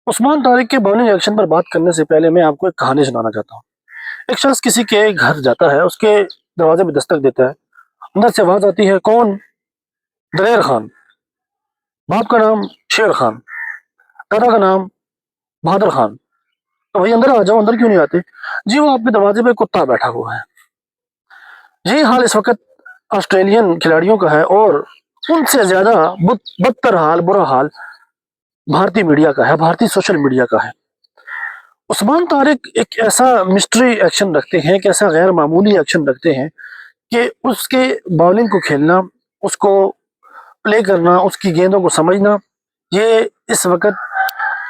عثمان طارق کے bowling action پر بات کرنے سے پہلے میں آپ کو ایک کہانی سنانا چاہتا ہوں۔ ایک شخص کسی کے گھر جاتا ہے، اس کے دروازے پہ دستک دیتا ہے، اندر سے آواز آتی ہے، کون؟ دلیر خان۔ باپ کا نام شیر خان، دادا کا نام بہادر خان۔ تو بھائی اندر آ جاؤ۔ اندر کیوں نہیں آتے؟ جی وہ آپ کے دروازے پہ کتا بیٹھا ہوا ہے۔ یہی حال اس وقت آسٹریلین کھلاڑیوں کا ہے، اور ان سے زیادہ بدتر حال، برا حال بھارتی میڈیا کا ہے، بھارتی سوشل میڈیا کا ہے۔ عثمان طارق ایک ایسا مسٹری ایکشن رکھتے ہیں، ایک ایسا غیر معمولی ایکشن رکھتے ہیں کہ اس کے بالنگ کو کھیلنا، اس کو پلے کرنا، اس کی گیندوں کو سمجھنا، یہ اس وقت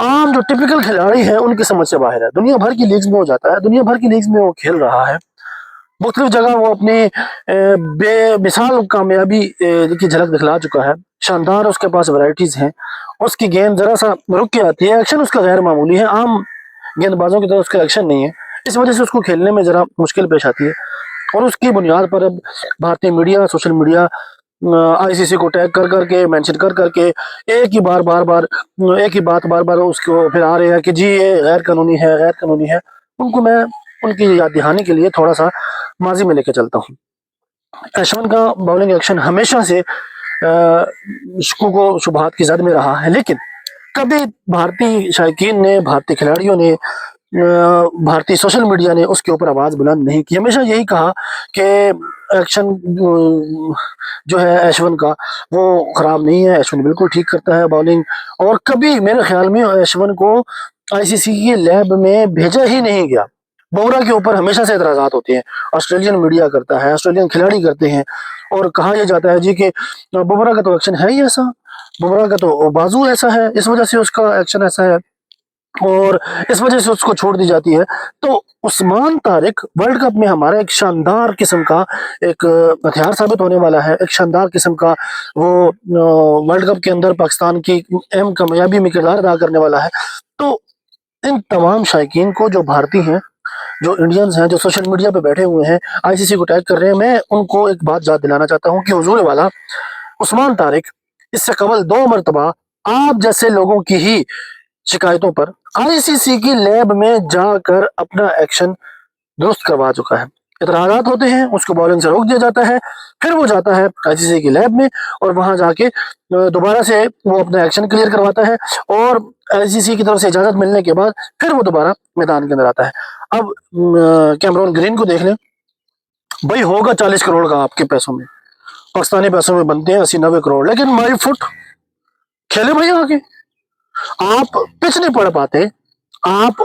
عام جو ٹپیکل کھلاڑی ہیں ان کی سمجھ سے باہر ہے۔ دنیا بھر کی لیگز میں وہ جاتا ہے، دنیا بھر کی لیگز میں وہ کھیل رہا ہے، مختلف جگہ وہ اپنی بے مثال کامیابی کی جھلک دکھلا چکا ہے۔ شاندار اس کے پاس ورائٹیز ہیں، اس کی گیند ذرا سا رک کے آتی ہے، ایکشن اس کا غیر معمولی ہے، عام گیند بازوں کی طرح اس کا ایکشن نہیں ہے، اس وجہ سے اس کو کھیلنے میں ذرا مشکل پیش آتی ہے۔ اور اس کی بنیاد پر اب بھارتی میڈیا، سوشل میڈیا آئی سی سی کو ٹیگ کر کر کے، مینشن کر کر کے ایک ہی بات بار بار اس کو پھر آ رہے ہیں کہ جی یہ غیر قانونی ہے، غیر قانونی ہے۔ ان کو میں ان کی یاد دہانی کے لیے تھوڑا سا ماضی میں لے کے چلتا ہوں۔ ایشون کا باؤلنگ ایکشن ہمیشہ سے شکوک و شبہات کی زد میں رہا ہے، لیکن کبھی بھارتی شائقین نے، بھارتی کھلاڑیوں نے، بھارتی سوشل میڈیا نے اس کے اوپر آواز بلند نہیں کی۔ ہمیشہ یہی کہا کہ ایکشن جو ہے ایشون کا وہ خراب نہیں ہے، ایشون بالکل ٹھیک کرتا ہے بالنگ، اور کبھی میرے خیال میں ایشون کو آئی سی سی کی لیب میں بھیجا ہی نہیں گیا۔ بمراہ کے اوپر ہمیشہ سے اعتراضات ہوتے ہیں، آسٹریلین میڈیا کرتا ہے، آسٹریلین کھلاڑی کرتے ہیں، اور کہا یہ جاتا ہے جی کہ بمراہ کا تو ایکشن ہے ہی ایسا، بمراہ کا تو بازو ایسا ہے، اس وجہ سے اس کا ایکشن ایسا ہے، اور اس وجہ سے اس کو چھوڑ دی جاتی ہے۔ تو عثمان طارق ورلڈ کپ میں ہمارا ایک شاندار قسم کا ایک ہتھیار ثابت ہونے والا ہے، ایک شاندار قسم کا وہ ورلڈ کپ کے اندر پاکستان کی اہم کامیابی میں کردار ادا کرنے والا ہے۔ تو ان تمام شائقین کو، جو بھارتی ہیں، جو انڈینز ہیں، جو سوشل میڈیا پہ بیٹھے ہوئے ہیں، آئی سی سی کو ٹیگ کر رہے ہیں، میں ان کو ایک بات یاد دلانا چاہتا ہوں کہ حضور والا عثمان طارق اس سے قبل 2 مرتبہ آپ جیسے لوگوں کی ہی شکایتوں پر آئی سی سی کی لیب میں جا کر اپنا ایکشن درست کروا چکا ہے۔ اعتراضات ہوتے ہیں، اس کو بالنگ سے روک دیا جاتا ہے، پھر وہ جاتا ہے آئی سی سی کی لیب میں، اور وہاں جا کے دوبارہ سے وہ اپنا ایکشن کلیئر کرواتا ہے، اور آئی سی سی کی طرف سے اجازت ملنے کے بعد پھر وہ دوبارہ میدان کے اندر آتا ہے۔ اب کیمرون گرین کو دیکھ لیں، بھائی ہوگا 40 کروڑ کا آپ کے پیسوں میں، پاکستانی پیسوں میں بنتے ہیں 80-90 کروڑ، لیکن مائی فٹ کھیلے بھائی آگے، آپ پچ نہیں پڑھ پاتے، آپ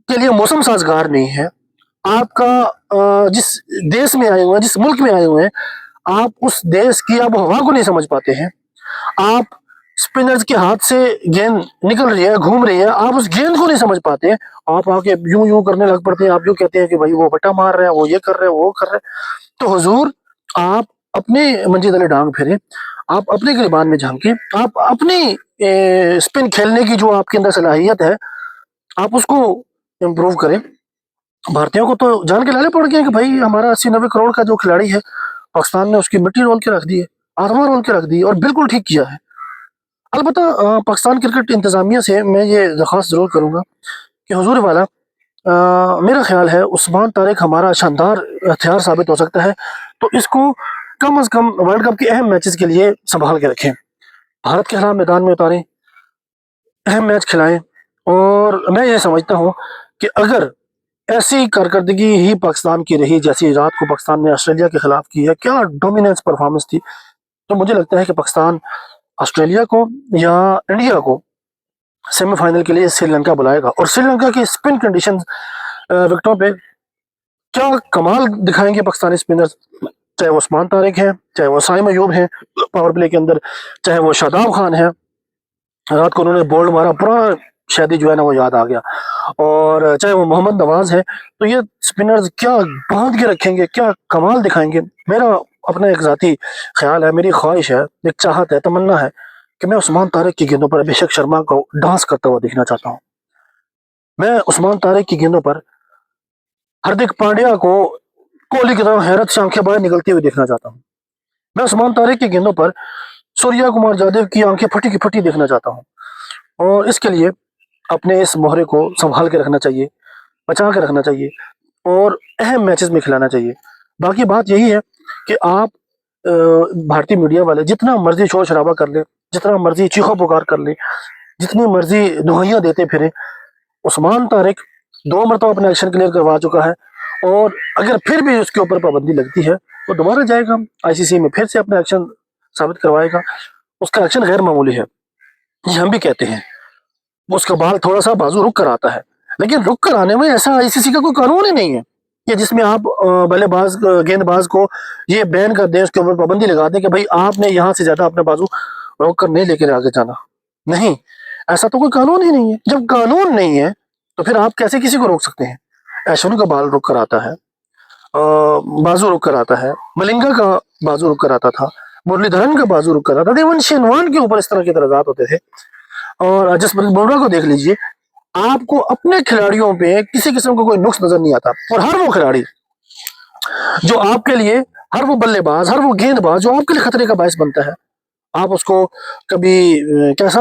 کے لیے موسم سازگار نہیں ہے، آپ کا جس دیش میں آئے ہوئے ہیں، جس ملک میں آئے ہوئے ہیں، آپ اس دیش کی آب و ہوا کو نہیں سمجھ پاتے ہیں، آپ اسپنرز کے ہاتھ سے گیند نکل رہی ہے، گھوم رہی ہے، آپ اس گیند کو نہیں سمجھ پاتے، آپ آ کے یوں یوں کرنے لگ پڑتے ہیں، آپ یوں کہتے ہیں کہ بھائی وہ بٹا مار رہے ہیں، وہ یہ کر رہے ہیں، وہ کر رہے ہیں۔ تو حضور آپ اپنے منجی تلے ڈانگ پھیریں، آپ اپنے گریبان میں جھانکیں، آپ اپنی اسپن کھیلنے کی جو آپ کے اندر صلاحیت ہے آپ اس کو امپروو کریں۔ بھارتیوں کو تو جان کے لالے پڑ گئے کہ بھائی ہمارا 80-90 کروڑ کا جو کھلاڑی ہے، پاکستان نے اس کی مٹی رول کے رکھ دی ہے، آتما رول کے رکھ دی ہے، اور بالکل ٹھیک کیا ہے۔ البتہ پاکستان کرکٹ انتظامیہ سے میں یہ درخواست ضرور کروں گا کہ حضور والا میرا خیال ہے عثمان طارق ہمارا شاندار ہتھیار ثابت ہو سکتا ہے، تو اس کو کم از کم ورلڈ کپ کے اہم میچز کے لیے سنبھال کے رکھیں، بھارت کے خلاف میدان میں اتاریں، اہم میچ کھلائیں۔ اور میں یہ سمجھتا ہوں کہ اگر ایسی کارکردگی ہی پاکستان کی رہی جیسی رات کو پاکستان نے آسٹریلیا کے خلاف کی ہے، کیا ڈومیننس پرفارمنس تھی، تو مجھے لگتا ہے کہ پاکستان آسٹریلیا کو یا انڈیا کو سیمی فائنل کے لیے سری لنکا بلائے گا، اور سری لنکا کی اسپن کنڈیشن وکٹوں پہ کیا کمال دکھائیں گے پاکستانی اسپنرز، چاہے وہ عثمان طارق ہیں، چاہے وہ سائم ایوب ہیں پاور پلے کے اندر، چاہے وہ شاداب خان ہیں، رات کو انہوں نے بولڈ مارا، پورا شادی جو ہے نا وہ یاد آ گیا، اور چاہے وہ محمد نواز ہے، تو یہ اسپنرز کیا باندھ کے رکھیں گے، کیا کمال دکھائیں گے۔ میرا اپنا ایک ذاتی خیال ہے، میری خواہش ہے، ایک چاہت ہے، تمنا ہے کہ میں عثمان طارق کی گیندوں پر ابھیشیک شرما کو ڈانس کرتا ہوا دیکھنا چاہتا ہوں، میں عثمان طارق کی گیندوں پر ہردک پانڈیا کو کوہلی کی طرح حیرت سے آنکھیں باہر نکلتی ہوئی دیکھنا چاہتا ہوں، میں عثمان طارق کی گیندوں پر سوریا کمار یادو کی آنکھیں پھٹی کی پھٹی دیکھنا چاہتا ہوں، اور اس کے لیے اپنے اس مہرے کو سنبھال کے رکھنا چاہیے، بچا کے رکھنا چاہیے، اور اہم میچز میں کھلانا چاہیے۔ باقی بات یہی ہے کہ آپ بھارتی میڈیا والے جتنا مرضی شور شرابہ کر لیں، جتنا مرضی چیخو پکار کر لیں، جتنی مرضی دہائیاں دیتے پھریں، عثمان طارق 2 مرتبہ اپنا ایکشن کلیئر کروا چکا ہے، اور اگر پھر بھی اس کے اوپر پابندی لگتی ہے وہ دوبارہ جائے گا آئی سی سی میں، پھر سے اپنا ایکشن ثابت کروائے گا۔ اس کا ایکشن غیر معمولی ہے، یہ ہم بھی کہتے ہیں۔ اس کا بال تھوڑا سا بازو رک کر آتا ہے، لیکن رک کر آنے میں ایسا آئی سی سی کا کوئی قانون ہی نہیں ہے کہ جس میں آپ بلے باز گیند باز کو یہ بین کر دیں، اس کے اوپر پابندی لگا دیں کہ بھائی آپ نے یہاں سے زیادہ اپنے بازو روک کر نہیں لے کے آگے جانا۔ نہیں، ایسا تو کوئی قانون ہی نہیں ہے۔ جب قانون نہیں ہے تو پھر آپ کیسے کسی کو روک سکتے ہیں؟ ایشون کا بال رک کر آتا ہے، بازو رک کر آتا ہے، ملنگا کا بازو رک کر آتا تھا، مرلی دھرن کا بازو رک کر آتا تھا، دیون شینوان کے اوپر اس طرح کے اعتراضات ہوتے تھے۔ اور جسپریت بمراہ کو دیکھ لیجئے، آپ کو اپنے کھلاڑیوں پہ کسی قسم کا کوئی نقص نظر نہیں آتا، اور ہر وہ کھلاڑی جو آپ کے لیے، ہر وہ بلے باز، ہر وہ گیند باز جو آپ کے لیے خطرے کا باعث بنتا ہے، آپ اس کو کبھی کیسا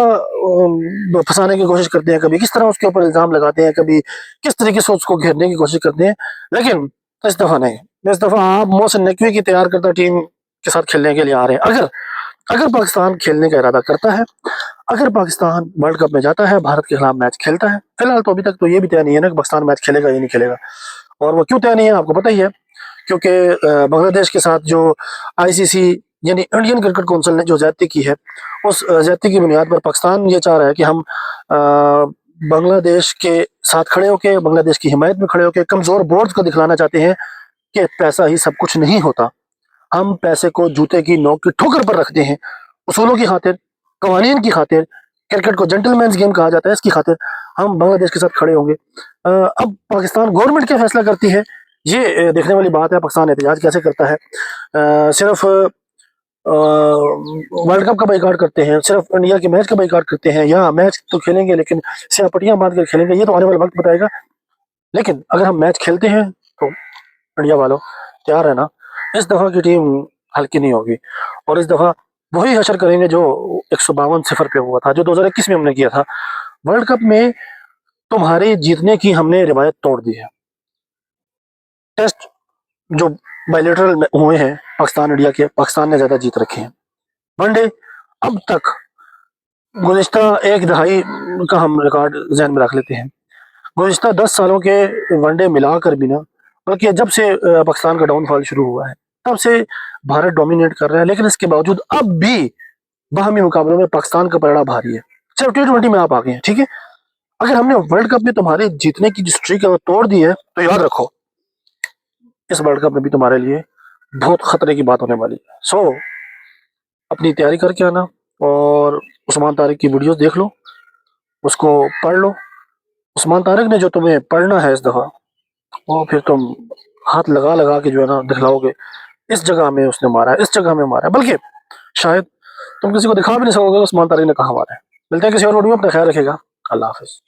پھنسانے کی کوشش کرتے ہیں، کبھی کس طرح اس کے اوپر الزام لگاتے ہیں، کبھی کس طریقے سے اس کو گھیرنے کی کوشش کرتے ہیں، لیکن اس دفعہ نہیں۔ اس دفعہ آپ محسن نقوی کی تیار کردہ ٹیم کے ساتھ کھیلنے کے لیے آ رہے ہیں۔ اگر پاکستان کھیلنے کا ارادہ کرتا ہے، اگر پاکستان ورلڈ کپ میں جاتا ہے، بھارت کے خلاف میچ کھیلتا ہے، فی الحال تو ابھی تک تو یہ بھی طے نہیں ہے نا کہ پاکستان میچ کھیلے گا یا نہیں کھیلے گا، اور وہ کیوں طے نہیں ہے آپ کو پتہ ہی ہے، کیونکہ بنگلہ دیش کے ساتھ جو آئی سی سی یعنی انڈین کرکٹ کونسل نے جو زیادتی کی ہے، اس زیادتی کی بنیاد پر پاکستان یہ چاہ رہا ہے کہ ہم بنگلہ دیش کے ساتھ کھڑے ہو کے، بنگلہ دیش کی حمایت میں کھڑے ہو کے کمزور بورڈز کو دکھلانا چاہتے ہیں کہ پیسہ ہی سب کچھ نہیں ہوتا، ہم پیسے کو جوتے کی نوک کی ٹھوکر پر رکھتے ہیں، اصولوں کی خاطر، قوانین کی خاطر، کرکٹ کو جنٹل مینز گیم کہا جاتا ہے، اس کی خاطر ہم بنگلہ دیش کے ساتھ کھڑے ہوں گے۔ اب پاکستان گورنمنٹ کیا فیصلہ کرتی ہے یہ دیکھنے والی بات ہے، پاکستان احتجاج کیسے کرتا ہے، صرف ورلڈ کپ کا بائیکاٹ کرتے ہیں، صرف انڈیا کے میچ کا بائیکاٹ کرتے ہیں، یا میچ تو کھیلیں گے لیکن سیاہ پٹیاں باندھ کر کھیلیں گے، یہ تو آنے والا وقت بتائے گا۔ لیکن اگر ہم میچ کھیلتے ہیں تو انڈیا والوں تیار ہے نا، اس دفعہ کی ٹیم ہلکی نہیں ہوگی، اور اس دفعہ وہی حشر کریں گے جو 152-0 پہ ہوا تھا، جو 2021 میں ہم نے کیا تھا۔ ورلڈ کپ میں تمہارے جیتنے کی ہم نے روایت توڑ دی ہے۔ ٹیسٹ جو بائیلیٹرل ہوئے ہیں پاکستان انڈیا کے، پاکستان نے زیادہ جیت رکھے ہیں۔ ون ڈے اب تک گزشتہ ایک دہائی کا ہم ریکارڈ ذہن میں رکھ لیتے ہیں، گزشتہ 10 سالوں کے ون ڈے ملا کر بھی نا، بلکہ جب سے پاکستان کا ڈاؤن فال شروع ہوا ہے تب سے بھارت ڈومینیٹ کر رہا ہے، لیکن اس کے باوجود اب بھی باہمی مقابلوں میں پاکستان کا پلڑا بھاری ہے۔ صرف T20 میں آپ آ گئے ہیں، ٹھیک ہے، اگر ہم نے ورلڈ کپ میں تمہارے جیتنے کی جو اسٹریک ہے وہ توڑ دی ہے تو یاد رکھو اس ورلڈ کپ میں بھی تمہارے لیے بہت خطرے کی بات ہونے والی ہے۔ سو اپنی تیاری کر کے آنا، اور عثمان طارق کی ویڈیوز دیکھ لو، اس کو پڑھ لو۔ عثمان طارق نے جو تمہیں پڑھنا ہے اس دفعہ، وہ پھر تم ہاتھ لگا لگا کے جو ہے نا دکھلاؤ گے، اس جگہ میں اس نے مارا ہے، اس جگہ میں مارا ہے، بلکہ شاید تم کسی کو دکھا بھی نہیں سکو گے عثمان طارق نے کہاں مارا ہے۔ ملتے ہیں کسی اور ویڈیو میں، اپنا خیال رکھے گا، اللہ حافظ۔